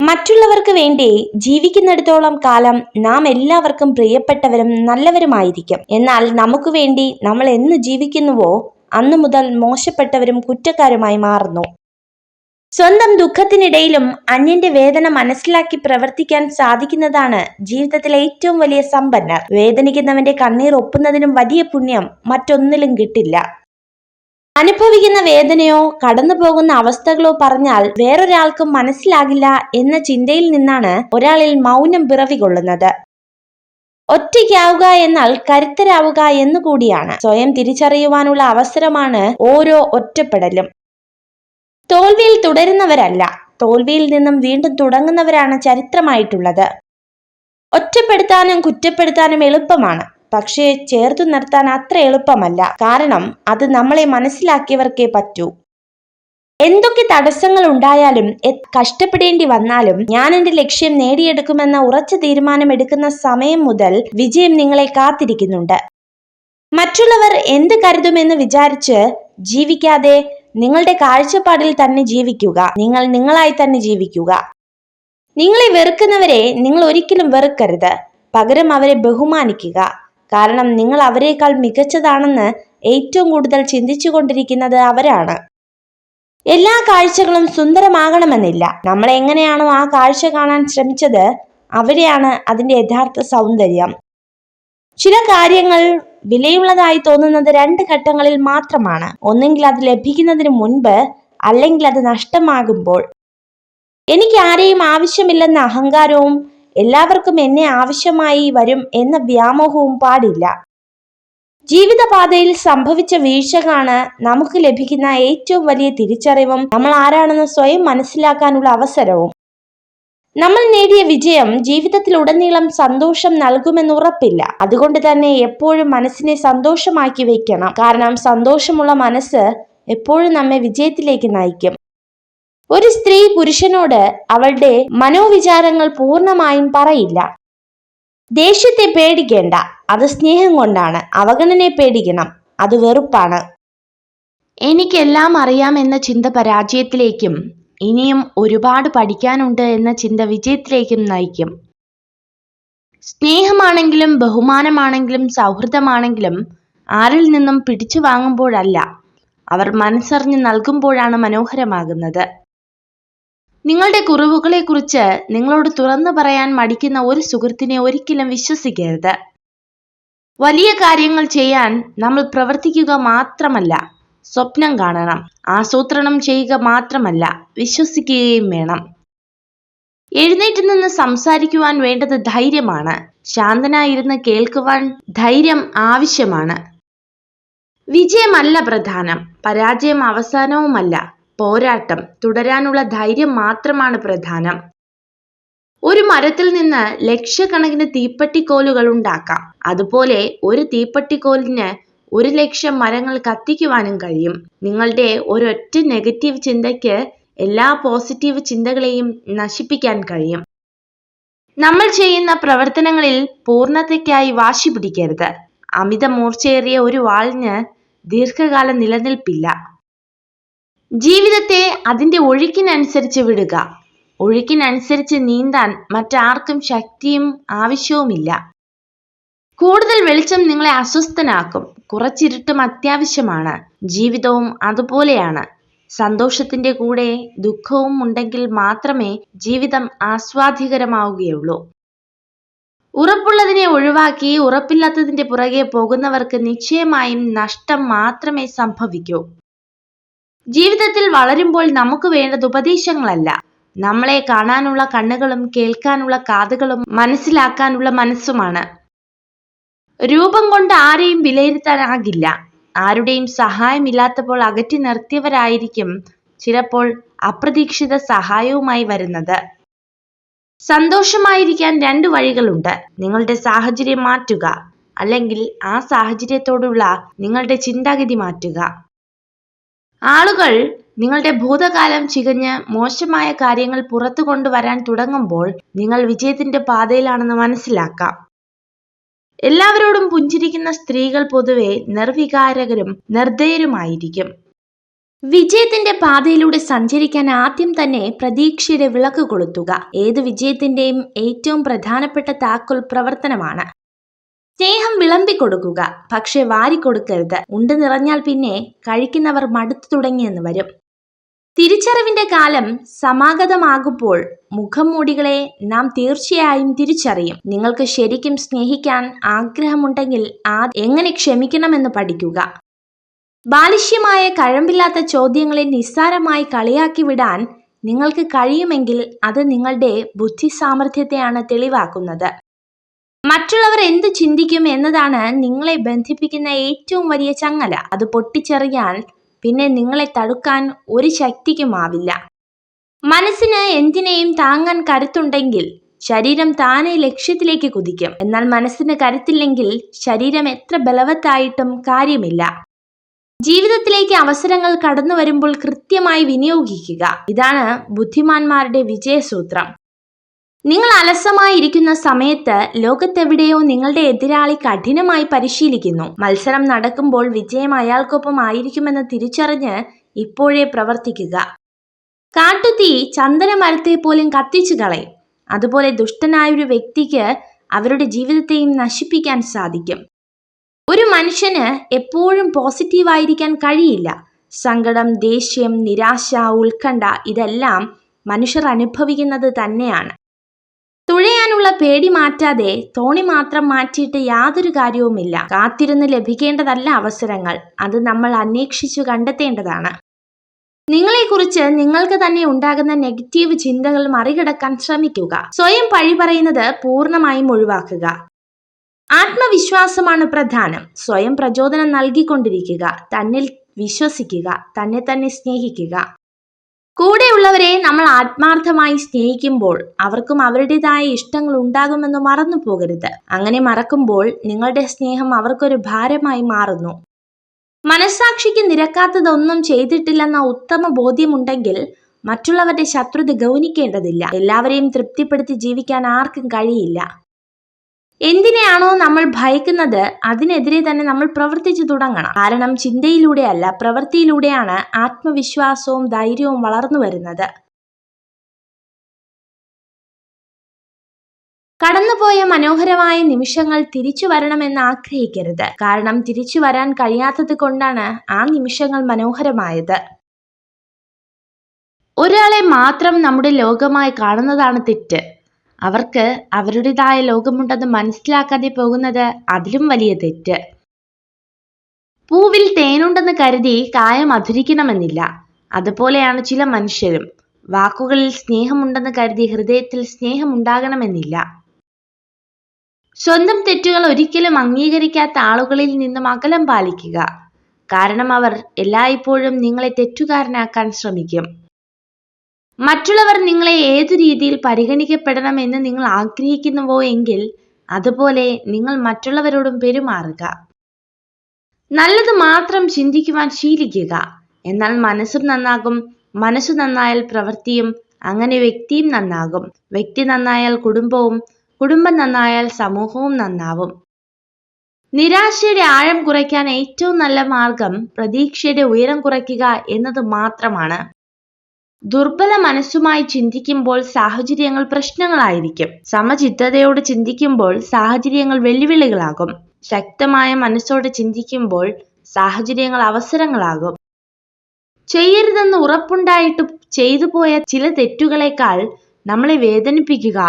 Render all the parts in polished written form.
മറ്റുള്ളവർക്ക് വേണ്ടി ജീവിക്കുന്നിടത്തോളം കാലം നാം എല്ലാവർക്കും പ്രിയപ്പെട്ടവരും നല്ലവരുമായിരിക്കും. എന്നാൽ നമുക്ക് വേണ്ടി നമ്മൾ എന്ന് ജീവിക്കുന്നുവോ അന്നു മുതൽ മോശപ്പെട്ടവരും കുറ്റക്കാരുമായി മാറുന്നു. സ്വന്തം ദുഃഖത്തിനിടയിലും അന്യന്റെ വേദന മനസ്സിലാക്കി പ്രവർത്തിക്കാൻ സാധിക്കുന്നതാണ് ജീവിതത്തിലെ ഏറ്റവും വലിയ സമ്പന്നർ. വേദനിക്കുന്നവന്റെ കണ്ണീർ ഒപ്പുന്നതിനും വലിയ പുണ്യം മറ്റൊന്നിലും കിട്ടില്ല. അനുഭവിക്കുന്ന വേദനയോ കടന്നു പോകുന്ന അവസ്ഥകളോ പറഞ്ഞാൽ വേറൊരാൾക്കും മനസ്സിലാകില്ല എന്ന ചിന്തയിൽ നിന്നാണ് ഒരാളിൽ മൗനം പിറവികൊള്ളുന്നത്. ഒറ്റയ്ക്കാവുക എന്നാൽ കരുത്തരാവുക എന്നുകൂടിയാണ്. സ്വയം തിരിച്ചറിയുവാനുള്ള അവസരമാണ് ഓരോ ഒറ്റപ്പെടലും. തോൽവിയിൽ തുടരുന്നവരല്ല, തോൽവിയിൽ നിന്നും വീണ്ടും തുടങ്ങുന്നവരാണ് ചരിത്രമായിട്ടുള്ളത്. ഒറ്റപ്പെടുത്താനും കുറ്റപ്പെടുത്താനും എളുപ്പമാണ്, പക്ഷേ ചേർത്തു നിർത്താൻ അത്ര എളുപ്പമല്ല. കാരണം അത് നമ്മളെ മനസ്സിലാക്കിയവർക്കേ പറ്റൂ. എന്തൊക്കെ തടസ്സങ്ങൾ ഉണ്ടായാലും കഷ്ടപ്പെടേണ്ടി വന്നാലും ഞാൻ എന്റെ ലക്ഷ്യം നേടിയെടുക്കുമെന്ന ഉറച്ച തീരുമാനം എടുക്കുന്ന സമയം മുതൽ വിജയം നിങ്ങളെ കാത്തിരിക്കുന്നുണ്ട്. മറ്റുള്ളവർ എന്ത് കരുതുമെന്ന് വിചാരിച്ച് ജീവിക്കാതെ നിങ്ങളുടെ കാഴ്ചപ്പാടിൽ തന്നെ ജീവിക്കുക. നിങ്ങൾ നിങ്ങളായി തന്നെ ജീവിക്കുക. നിങ്ങളെ വെറുക്കുന്നവരെ നിങ്ങൾ ഒരിക്കലും വെറുക്കരുത്, പകരം അവരെ ബഹുമാനിക്കുക. കാരണം നിങ്ങൾ അവരെക്കാൾ മികച്ചതാണെന്ന് ഏറ്റവും കൂടുതൽ ചിന്തിച്ചു കൊണ്ടിരിക്കുന്നത് അവരാണ്. എല്ലാ കാഴ്ചകളും സുന്ദരമാകണമെന്നില്ല. നമ്മൾ എങ്ങനെയാണോ ആ കാഴ്ച കാണാൻ ശ്രമിച്ചത് അവിടെയാണ് അതിന്റെ യഥാർത്ഥ സൗന്ദര്യം. ചില കാര്യങ്ങൾ വിലയുള്ളതായി തോന്നുന്നത് 2 ഘട്ടങ്ങളിൽ മാത്രമാണ്. ഒന്നെങ്കിൽ അത് ലഭിക്കുന്നതിന് മുൻപ്, അല്ലെങ്കിൽ അത് നഷ്ടമാകുമ്പോൾ. എനിക്ക് ആരെയും ആവശ്യമില്ലെന്ന അഹങ്കാരവും എല്ലാവർക്കും എന്നെ ആവശ്യമായി വരും എന്ന വ്യാമോഹവും പാടില്ല. ജീവിതപാതയിൽ സംഭവിച്ച വീഴ്ചകളാണ് നമുക്ക് ലഭിക്കുന്ന ഏറ്റവും വലിയ തിരിച്ചറിവും നമ്മൾ ആരാണെന്ന് സ്വയം മനസ്സിലാക്കാനുള്ള അവസരവും. നമ്മൾ നേടിയ വിജയം ജീവിതത്തിലുടനീളം സന്തോഷം നൽകുമെന്ന് ഉറപ്പില്ല. അതുകൊണ്ട് തന്നെ എപ്പോഴും മനസ്സിനെ സന്തോഷമാക്കി വെക്കണം. കാരണം സന്തോഷമുള്ള മനസ്സ് എപ്പോഴും നമ്മെ വിജയത്തിലേക്ക് നയിക്കും. ഒരു സ്ത്രീ പുരുഷനോട് അവളുടെ മനോവിചാരങ്ങൾ പൂർണ്ണമായും പറയില്ല. ദേഷ്യത്തെ പേടിക്കേണ്ട, അത് സ്നേഹം കൊണ്ടാണ്. അവഗണനയെ പേടിക്കണം, അത് വെറുപ്പാണ്. എനിക്കെല്ലാം അറിയാം എന്ന ചിന്ത പരാജയത്തിലേക്കും ഇനിയും ഒരുപാട് പഠിക്കാനുണ്ട് എന്ന ചിന്ത വിജയത്തിലേക്കും നയിക്കും. സ്നേഹമാണെങ്കിലും ബഹുമാനമാണെങ്കിലും സൗഹൃദമാണെങ്കിലും ആരിൽ നിന്നും പിടിച്ചു വാങ്ങുമ്പോഴല്ല, അവർ മനസ്സറിഞ്ഞ് നൽകുമ്പോഴാണ് മനോഹരമാകുന്നത്. നിങ്ങളുടെ കുറവുകളെക്കുറിച്ച് നിങ്ങളോട് തുറന്നു പറയാൻ മടിക്കുന്ന ഒരു സുഹൃത്തിനെ ഒരിക്കലും വിശ്വസിക്കരുത്. വലിയ കാര്യങ്ങൾ ചെയ്യാൻ നമ്മൾ പ്രവർത്തിക്കുക മാത്രമല്ല, സ്വപ്നം കാണണം. ആസൂത്രണം ചെയ്യുക മാത്രമല്ല, വിശ്വസിക്കുകയും വേണം. എഴുന്നേറ്റ് നിന്ന് സംസാരിക്കുവാൻ വേണ്ടത് ധൈര്യമാണ്. ശാന്തനായിരുന്ന് കേൾക്കുവാൻ ധൈര്യം ആവശ്യമാണ്. വിജയമല്ല പ്രധാനം, പരാജയം അവസാനവുമല്ല. പോരാട്ടം തുടരാനുള്ള ധൈര്യം മാത്രമാണ് പ്രധാനം. ഒരു മരത്തിൽ നിന്ന് ലക്ഷക്കണക്കിന് തീപ്പട്ടിക്കോലുകൾ ഉണ്ടാക്കാം. അതുപോലെ ഒരു തീപ്പട്ടിക്കോലിന് 1,00,000 മരങ്ങൾ കത്തിക്കുവാനും കഴിയും. നിങ്ങളുടെ ഒരൊറ്റ നെഗറ്റീവ് ചിന്തയ്ക്ക് എല്ലാ പോസിറ്റീവ് ചിന്തകളെയും നശിപ്പിക്കാൻ കഴിയും. നമ്മൾ ചെയ്യുന്ന പ്രവർത്തനങ്ങളിൽ പൂർണ്ണതയ്ക്കായി വാശി പിടിക്കരുത്. അമിത മൂർച്ചയേറിയ ഒരു വാളിന് ദീർഘകാലം നിലനിൽപ്പില്ല. ജീവിതത്തെ അതിന്റെ ഒഴുക്കിനനുസരിച്ച് വിടുക. ഒഴുക്കിനനുസരിച്ച് നീന്താൻ മറ്റാർക്കും ശക്തിയും ആവശ്യവുമില്ല. കൂടുതൽ വെളിച്ചം നിങ്ങളെ അസ്വസ്ഥനാക്കും. കുറച്ചിരുട്ടും അത്യാവശ്യമാണ്. ജീവിതവും അതുപോലെയാണ്. സന്തോഷത്തിന്റെ കൂടെ ദുഃഖവും ഉണ്ടെങ്കിൽ മാത്രമേ ജീവിതം ആസ്വാദ്യകരമാവുകയുള്ളൂ. ഉറപ്പുള്ളതിനെ ഒഴിവാക്കി ഉറപ്പില്ലാത്തതിന്റെ പുറകെ പോകുന്നവർക്ക് നിശ്ചയമായും നഷ്ടം മാത്രമേ സംഭവിക്കൂ. ജീവിതത്തിൽ വളരുമ്പോൾ നമുക്ക് വേണ്ടത് ഉപദേശങ്ങളല്ല, നമ്മളെ കാണാനുള്ള കണ്ണുകളും കേൾക്കാനുള്ള കാതുകളും മനസ്സിലാക്കാനുള്ള മനസ്സുമാണ്. രൂപം കൊണ്ട് ആരെയും വിലയിരുത്താനാകില്ല. ആരുടെയും സഹായമില്ലാത്തപ്പോൾ അകറ്റി നിർത്തിയവരായിരിക്കും ചിലപ്പോൾ അപ്രതീക്ഷിത സഹായവുമായി വരുന്നത്. സന്തോഷമായിരിക്കാൻ 2 വഴികളുണ്ട്. നിങ്ങളുടെ സാഹചര്യം മാറ്റുക, അല്ലെങ്കിൽ ആ സാഹചര്യത്തോടുള്ള നിങ്ങളുടെ ചിന്താഗതി മാറ്റുക. ആളുകൾ നിങ്ങളുടെ ഭൂതകാലം ചികഞ്ഞ് മോശമായ കാര്യങ്ങൾ പുറത്തു കൊണ്ടുവരാൻ തുടങ്ങുമ്പോൾ നിങ്ങൾ വിജയത്തിന്റെ പാതയിലാണെന്ന് മനസ്സിലാക്കാം. എല്ലാവരോടും പുഞ്ചിരിക്കുന്ന സ്ത്രീകൾ പൊതുവെ നിർവികാരകരും നിർദ്ദയരുമായിരിക്കും. വിജയത്തിന്റെ പാതയിലൂടെ സഞ്ചരിക്കാൻ ആദ്യം തന്നെ പ്രതീക്ഷയുടെ വിളക്ക് കൊളുത്തുക. ഏത് വിജയത്തിന്റെയും ഏറ്റവും പ്രധാനപ്പെട്ട താക്കോൽ പ്രവർത്തനമാണ്. സ്നേഹം വിളമ്പിക്കൊടുക്കുക, പക്ഷെ വാരിക്കൊടുക്കരുത്. ഉണ്ട് നിറഞ്ഞാൽ പിന്നെ കഴിക്കുന്നവർ മടുത്തു തുടങ്ങിയെന്ന് വരും. തിരിച്ചറിവിന്റെ കാലം സമാഗതമാകുമ്പോൾ മുഖംമൂടികളെ നാം തീർച്ചയായും തിരിച്ചറിയും. നിങ്ങൾക്ക് ശരിക്കും സ്നേഹിക്കാൻ ആഗ്രഹമുണ്ടെങ്കിൽ എങ്ങനെ ക്ഷമിക്കണമെന്ന് പഠിക്കുക. ബാലിശ്യമായ കഴമ്പില്ലാത്ത ചോദ്യങ്ങളെ നിസ്സാരമായി കളിയാക്കി വിടാൻ നിങ്ങൾക്ക് കഴിയുമെങ്കിൽ അത് നിങ്ങളുടെ ബുദ്ധിസാമർഥ്യത്തെയാണ് തെളിവാക്കുന്നത്. മറ്റുള്ളവർ എന്ത് ചിന്തിക്കും എന്നതാണ് നിങ്ങളെ ബന്ധിപ്പിക്കുന്ന ഏറ്റവും വലിയ ചങ്ങല. അത് പൊട്ടിച്ചെറിയാൻ പിന്നെ നിങ്ങളെ തടുക്കാൻ ഒരു ശക്തിക്കുമാവില്ല. മനസ്സിന് എന്തിനേയും താങ്ങാൻ കരുത്തുണ്ടെങ്കിൽ ശരീരം താനെ ലക്ഷ്യത്തിലേക്ക് കുതിക്കും. എന്നാൽ മനസ്സിന് കരുത്തില്ലെങ്കിൽ ശരീരം എത്ര ബലവത്തായിട്ടും കാര്യമില്ല. ജീവിതത്തിലേക്ക് അവസരങ്ങൾ കടന്നു വരുമ്പോൾ കൃത്യമായി വിനിയോഗിക്കുക. ഇതാണ് ബുദ്ധിമാന്മാരുടെ വിജയസൂത്രം. നിങ്ങൾ അലസമായി ഇരിക്കുന്ന സമയത്ത് ലോകത്തെവിടെയോ നിങ്ങളുടെ എതിരാളി കഠിനമായി പരിശീലിക്കുന്നു. മത്സരം നടക്കുമ്പോൾ വിജയം അയാൾക്കൊപ്പം ആയിരിക്കുമെന്ന് തിരിച്ചറിഞ്ഞ് ഇപ്പോഴേ പ്രവർത്തിക്കുക. കാട്ടുതീ ചന്ദനമരത്തെ പോലും കത്തിച്ചു കളയും. അതുപോലെ ദുഷ്ടനായൊരു വ്യക്തിക്ക് അവരുടെ ജീവിതത്തെയും നശിപ്പിക്കാൻ സാധിക്കും. ഒരു മനുഷ്യന് എപ്പോഴും പോസിറ്റീവായിരിക്കാൻ കഴിയില്ല. സങ്കടം, ദേഷ്യം, നിരാശ, ഉത്കണ്ഠ ഇതെല്ലാം മനുഷ്യർ അനുഭവിക്കുന്നത് തന്നെയാണ്. തുഴയാനുള്ള പേടി മാറ്റാതെ തോണി മാത്രം മാറ്റിയിട്ട് യാതൊരു കാര്യവുമില്ല. കാത്തിരുന്ന് ലഭിക്കേണ്ടതല്ല അവസരങ്ങൾ, അത് നമ്മൾ അന്വേഷിച്ചു കണ്ടെത്തേണ്ടതാണ്. നിങ്ങളെക്കുറിച്ച് നിങ്ങൾക്ക് തന്നെ ഉണ്ടാകുന്ന നെഗറ്റീവ് ചിന്തകൾ മറികടക്കാൻ ശ്രമിക്കുക. സ്വയം പഴി പറയുന്നത് പൂർണ്ണമായും ഒഴിവാക്കുക. ആത്മവിശ്വാസമാണ് പ്രധാനം. സ്വയം പ്രചോദനം നൽകിക്കൊണ്ടിരിക്കുക. തന്നിൽ വിശ്വസിക്കുക. തന്നെ സ്നേഹിക്കുക. കൂടെയുള്ളവരെ നമ്മൾ ആത്മാർത്ഥമായി സ്നേഹിക്കുമ്പോൾ അവർക്കും അവരുടേതായ ഇഷ്ടങ്ങൾ ഉണ്ടാകുമെന്ന് മറന്നു പോകരുത്. അങ്ങനെ മറക്കുമ്പോൾ നിങ്ങളുടെ സ്നേഹം അവർക്കൊരു ഭാരമായി മാറുന്നു. മനസ്സാക്ഷിക്ക് നിരക്കാത്തതൊന്നും ചെയ്തിട്ടില്ലെന്ന ഉത്തമ ബോധ്യമുണ്ടെങ്കിൽ മറ്റുള്ളവരുടെ ശത്രുത ഗൗനിക്കേണ്ടതില്ല. എല്ലാവരെയും തൃപ്തിപ്പെടുത്തി ജീവിക്കാൻ ആർക്കും കഴിയില്ല. എന്തിനെയാണോ നമ്മൾ ഭയക്കുന്നത് അതിനെതിരെ തന്നെ നമ്മൾ പ്രവർത്തിച്ചു തുടങ്ങണം. കാരണം ചിന്തയിലൂടെയല്ല, പ്രവൃത്തിയിലൂടെയാണ് ആത്മവിശ്വാസവും ധൈര്യവും വളർന്നു വരുന്നത്. കടന്നുപോയ മനോഹരമായ നിമിഷങ്ങൾ തിരിച്ചു വരണമെന്ന് ആഗ്രഹിക്കരുത്. കാരണം തിരിച്ചു വരാൻ കഴിയാത്തത് കൊണ്ടാണ് ആ നിമിഷങ്ങൾ മനോഹരമായത്. ഒരാളെ മാത്രം നമ്മുടെ ലോകമായി കാണുന്നതാണ് തെറ്റ്. അവർക്ക് അവരുടേതായ ലോകമുണ്ടെന്ന് മനസ്സിലാക്കാതെ പോകുന്നത് അതിലും വലിയ തെറ്റ്. പൂവിൽ തേനുണ്ടെന്ന് കരുതി കായ മധുരിക്കണമെന്നില്ല. അതുപോലെയാണ് ചില മനുഷ്യരും. വാക്കുകളിൽ സ്നേഹമുണ്ടെന്ന് കരുതി ഹൃദയത്തിൽ സ്നേഹമുണ്ടാകണമെന്നില്ല. സ്വന്തം തെറ്റുകൾ ഒരിക്കലും അംഗീകരിക്കാത്ത ആളുകളിൽ നിന്നും അകലം പാലിക്കുക. കാരണം അവർ എല്ലായ്പ്പോഴും നിങ്ങളെ തെറ്റുകാരനാക്കാൻ ശ്രമിക്കും. മറ്റുള്ളവർ നിങ്ങളെ ഏതു രീതിയിൽ പരിഗണിക്കപ്പെടണമെന്ന് നിങ്ങൾ ആഗ്രഹിക്കുന്നുവോ എങ്കിൽ അതുപോലെ നിങ്ങൾ മറ്റുള്ളവരോടും പെരുമാറുക. നല്ലത് മാത്രം ചിന്തിക്കുവാൻ ശീലിക്കുക. എന്നാൽ മനസ്സും നന്നാകും. മനസ്സു നന്നായാൽ പ്രവൃത്തിയും, അങ്ങനെ വ്യക്തിയും നന്നാകും. വ്യക്തി നന്നായാൽ കുടുംബവും, കുടുംബം നന്നായാൽ സമൂഹവും നന്നാവും. നിരാശയുടെ ആഴം കുറയ്ക്കാൻ ഏറ്റവും നല്ല മാർഗം പ്രതീക്ഷയുടെ ഉയരം കുറയ്ക്കുക എന്നത് മാത്രമാണ്. ദുർബല മനസ്സുമായി ചിന്തിക്കുമ്പോൾ സാഹചര്യങ്ങൾ പ്രശ്നങ്ങളായിരിക്കും. സമചിത്തതയോട് ചിന്തിക്കുമ്പോൾ സാഹചര്യങ്ങൾ വെല്ലുവിളികളാകും. ശക്തമായ മനസ്സോടെ ചിന്തിക്കുമ്പോൾ സാഹചര്യങ്ങൾ അവസരങ്ങളാകും. ചെയ്യരുതെന്ന് ഉറപ്പുണ്ടായിട്ട് ചെയ്തു പോയ ചില തെറ്റുകളേക്കാൾ നമ്മളെ വേദനിപ്പിക്കുക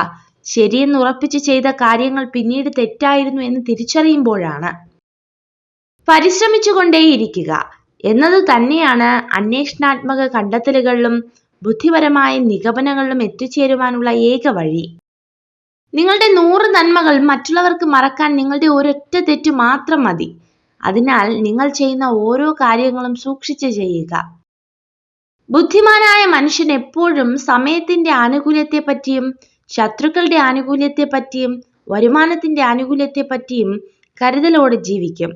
ശരിയെന്ന് ഉറപ്പിച്ച് ചെയ്ത കാര്യങ്ങൾ പിന്നീട് തെറ്റായിരുന്നു എന്ന് തിരിച്ചറിയുമ്പോഴാണ്. പരിശ്രമിച്ചുകൊണ്ടേയിരിക്കുക എന്നത് തന്നെയാണ് അന്വേഷണാത്മക കണ്ടെത്തലുകളിലും ബുദ്ധിപരമായ നിഗമനങ്ങളിലും എത്തിച്ചേരുവാനുള്ള ഏക വഴി. നിങ്ങളുടെ 100 നന്മകൾ മറ്റുള്ളവർക്ക് മറക്കാൻ നിങ്ങളുടെ ഒരൊറ്റ തെറ്റ് മാത്രം മതി. അതിനാൽ നിങ്ങൾ ചെയ്യുന്ന ഓരോ കാര്യങ്ങളും സൂക്ഷിച്ച് ചെയ്യുക. ബുദ്ധിമാനായ മനുഷ്യൻ എപ്പോഴും സമയത്തിന്റെ ആനുകൂല്യത്തെപ്പറ്റിയും ശത്രുക്കളുടെ ആനുകൂല്യത്തെപ്പറ്റിയും വരുമാനത്തിന്റെ ആനുകൂല്യത്തെപ്പറ്റിയും കരുതലോടെ ജീവിക്കും.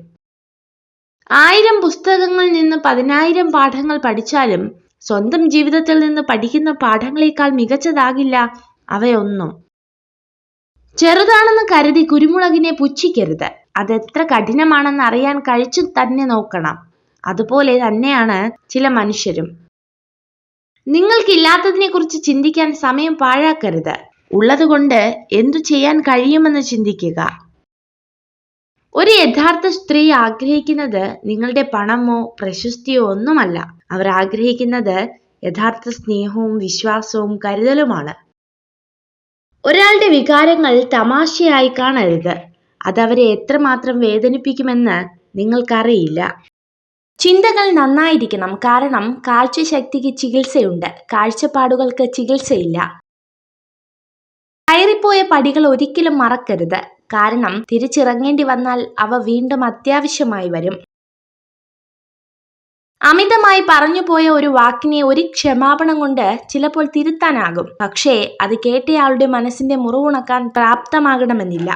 1000 പുസ്തകങ്ങളിൽ നിന്ന് 10,000 പാഠങ്ങൾ പഠിച്ചാലും സ്വന്തം ജീവിതത്തിൽ നിന്ന് പഠിക്കുന്ന പാഠങ്ങളെക്കാൾ മികച്ചതാകില്ല അവയൊന്നും. ചെറുതാണെന്ന് കരുതി കുരുമുളകിനെ പുച്ഛിക്കരുത്. അതെത്ര കഠിനമാണെന്ന് അറിയാൻ കഴിച്ചു തന്നെ നോക്കണം. അതുപോലെ തന്നെയാണ് ചില മനുഷ്യരും. നിങ്ങൾക്കില്ലാത്തതിനെ കുറിച്ച് ചിന്തിക്കാൻ സമയം പാഴാക്കരുത്. ഉള്ളതുകൊണ്ട് എന്തു ചെയ്യാൻ കഴിയുമെന്ന് ചിന്തിക്കുക. ഒരു യഥാർത്ഥ സ്ത്രീ ആഗ്രഹിക്കുന്നത് നിങ്ങളുടെ പണമോ പ്രശസ്തിയോ ഒന്നുമല്ല. അവർ ആഗ്രഹിക്കുന്നത് യഥാർത്ഥ സ്നേഹവും വിശ്വാസവും കരുതലുമാണ്. ഒരാളുടെ വികാരങ്ങൾ തമാശയായി കാണരുത്. അതവരെ എത്രമാത്രം വേദനിപ്പിക്കുമെന്ന് നിങ്ങൾക്കറിയില്ല. ചിന്തകൾ നന്നായിരിക്കണം. കാരണം കാഴ്ചശക്തിക്ക് ചികിത്സയുണ്ട്, കാഴ്ചപ്പാടുകൾക്ക് ചികിത്സയില്ല. കയറിപ്പോയ പടികൾ ഒരിക്കലും മറക്കരുത്. കാരണം തിരിച്ചിറങ്ങേണ്ടി വന്നാൽ അവ വീണ്ടും അത്യാവശ്യമായി വരും. അമിതമായി പറഞ്ഞുപോയ ഒരു വാക്കിനെ ഒരു ക്ഷമാപണം കൊണ്ട് ചിലപ്പോൾ തിരുത്താനാകും. പക്ഷേ അത് കേട്ടയാളുടെ മനസ്സിന്റെ മുറിവുണക്കാൻ പ്രാപ്തമാകണമെന്നില്ല.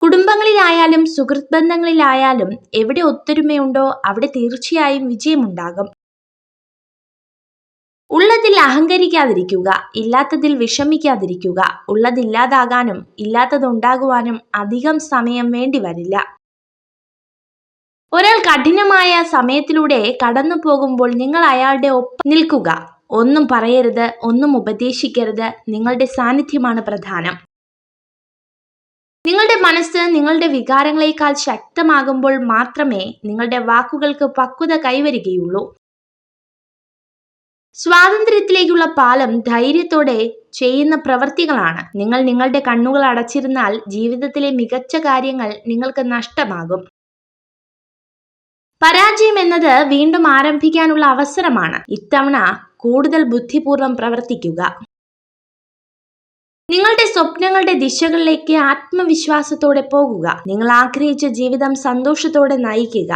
കുടുംബങ്ങളിലായാലും സുഹൃത്ത് ബന്ധങ്ങളിലായാലും എവിടെ ഒത്തൊരുമയുണ്ടോ അവിടെ തീർച്ചയായും വിജയമുണ്ടാകും. ഉള്ളതിൽ അഹങ്കരിക്കാതിരിക്കുക, ഇല്ലാത്തതിൽ വിഷമിക്കാതിരിക്കുക. ഉള്ളതില്ലാതാകാനും ഇല്ലാത്തതുണ്ടാകുവാനും അധികം സമയം വേണ്ടി വരില്ല. ഒരാൾ കഠിനമായ സമയത്തിലൂടെ കടന്നു പോകുമ്പോൾ നിങ്ങൾ അയാളുടെ ഒപ്പം നിൽക്കുക. ഒന്നും പറയരുത്, ഒന്നും ഉപദേശിക്കരുത്. നിങ്ങളുടെ സാന്നിധ്യമാണ് പ്രധാനം. നിങ്ങളുടെ മനസ്സ് നിങ്ങളുടെ വികാരങ്ങളെക്കാൾ ശക്തമാകുമ്പോൾ മാത്രമേ നിങ്ങളുടെ വാക്കുകൾക്ക് പക്വത കൈവരികയുള്ളൂ. സ്വാതന്ത്ര്യത്തിലേക്കുള്ള പാലം ധൈര്യത്തോടെ ചെയ്യുന്ന പ്രവൃത്തികളാണ്. നിങ്ങൾ നിങ്ങളുടെ കണ്ണുകൾ അടച്ചിരുന്നാൽ ജീവിതത്തിലെ മികച്ച കാര്യങ്ങൾ നിങ്ങൾക്ക് നഷ്ടമാകും. പരാജയം എന്നത് വീണ്ടും ആരംഭിക്കാനുള്ള അവസരമാണ്. ഇത്തവണ കൂടുതൽ ബുദ്ധിപൂർവ്വം പ്രവർത്തിക്കുക. നിങ്ങളുടെ സ്വപ്നങ്ങളുടെ ദിശകളിലേക്ക് ആത്മവിശ്വാസത്തോടെ പോകുക. നിങ്ങൾ ആഗ്രഹിച്ച ജീവിതം സന്തോഷത്തോടെ നയിക്കുക.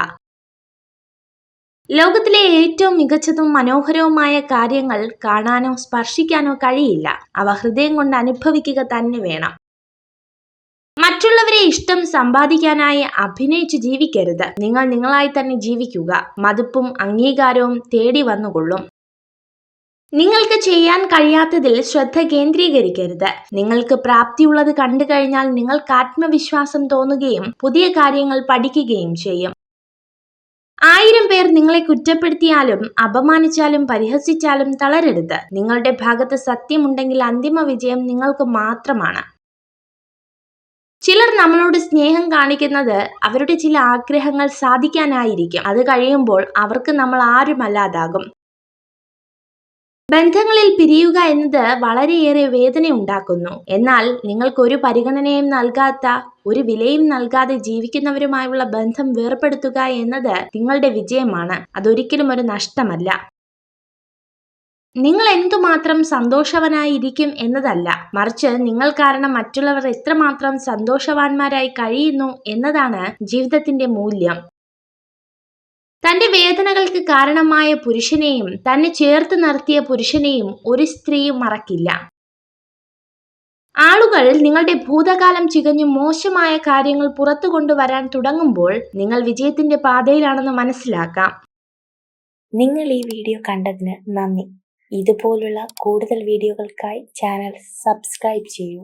ലോകത്തിലെ ഏറ്റവും മികച്ചതും മനോഹരവുമായ കാര്യങ്ങൾ കാണാനോ സ്പർശിക്കാനോ കഴിയില്ല. അവ ഹൃദയം കൊണ്ട് അനുഭവിക്കുക തന്നെ വേണം. മറ്റുള്ളവരെ ഇഷ്ടം സമ്പാദിക്കാനായി അഭിനയിച്ച് ജീവിക്കരുത്. നിങ്ങൾ നിങ്ങളായി തന്നെ ജീവിക്കുക. മതിപ്പും അംഗീകാരവും തേടി വന്നുകൊള്ളും. നിങ്ങൾക്ക് ചെയ്യാൻ കഴിയാത്തതിൽ ശ്രദ്ധ കേന്ദ്രീകരിക്കരുത്. നിങ്ങൾക്ക് പ്രാപ്തിയുള്ളത് കണ്ടു കഴിഞ്ഞാൽ നിങ്ങൾക്ക് ആത്മവിശ്വാസം തോന്നുകയും പുതിയ കാര്യങ്ങൾ പഠിക്കുകയും ചെയ്യും. 1000 പേർ നിങ്ങളെ കുറ്റപ്പെടുത്തിയാലും അപമാനിച്ചാലും പരിഹസിച്ചാലും തളരരുത്. നിങ്ങളുടെ ഭാഗത്ത് സത്യമുണ്ടെങ്കിൽ അന്തിമ വിജയം നിങ്ങൾക്ക് മാത്രമാണ്. ചിലർ നമ്മളോട് സ്നേഹം കാണിക്കുന്നത് അവരുടെ ചില ആഗ്രഹങ്ങൾ സാധിക്കാനായിരിക്കും. അത് കഴിയുമ്പോൾ അവർക്ക് നമ്മൾ ആരുമല്ലാതാകും. ബന്ധങ്ങളിൽ പിരിയുക എന്നത് വളരെയേറെ വേദന ഉണ്ടാക്കുന്നു. എന്നാൽ നിങ്ങൾക്ക് ഒരു പരിഗണനയും നൽകാത്ത, ഒരു വിലയും നൽകാതെ ജീവിക്കുന്നവരുമായുള്ള ബന്ധം വേർപെടുത്തുക എന്നത് നിങ്ങളുടെ വിജയമാണ്. അതൊരിക്കലും ഒരു നഷ്ടമല്ല. നിങ്ങൾ എന്തുമാത്രം സന്തോഷവാനായിരിക്കും എന്നതല്ല, മറിച്ച് നിങ്ങൾ കാരണം മറ്റുള്ളവർ എത്രമാത്രം സന്തോഷവാന്മാരായി കഴിയുന്നു എന്നതാണ് ജീവിതത്തിന്റെ മൂല്യം. തന്റെ വേദനകൾക്ക് കാരണമായ പുരുഷനെയും തന്നെ ചേർത്ത് നിർത്തിയ പുരുഷനെയും ഒരു സ്ത്രീയും മറക്കില്ല. ആളുകൾ നിങ്ങളുടെ ഭൂതകാലം ചികഞ്ഞു മോശമായ കാര്യങ്ങൾ പുറത്തു കൊണ്ടുവരാൻ തുടങ്ങുമ്പോൾ നിങ്ങൾ വിജയത്തിന്റെ പാതയിലാണെന്ന് മനസ്സിലാക്കാം. നിങ്ങൾ ഈ വീഡിയോ കണ്ടതിന് നന്ദി. ഇതുപോലുള്ള കൂടുതൽ വീഡിയോകൾക്കായി ചാനൽ സബ്സ്ക്രൈബ് ചെയ്യൂ.